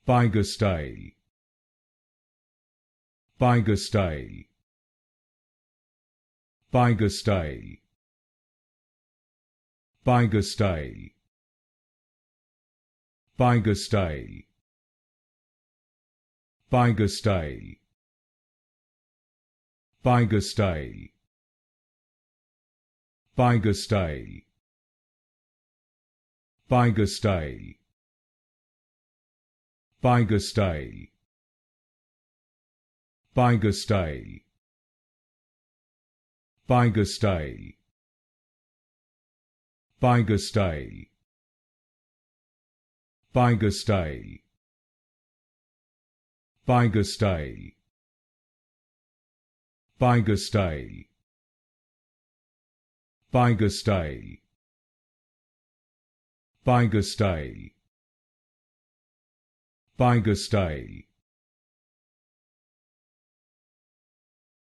Pygostyle, Pygostyle, Pygostyle, Pygostyle, Pygostyle, Pygostyle, Pygostyle, Pygostyle, Pygostyle, Pygostyle, Pygostyle, Pygostyle, Pygostyle, Pygostyle, Pygostyle, Pygostyle, Pygostyle, Pygostyle, Pygostyle,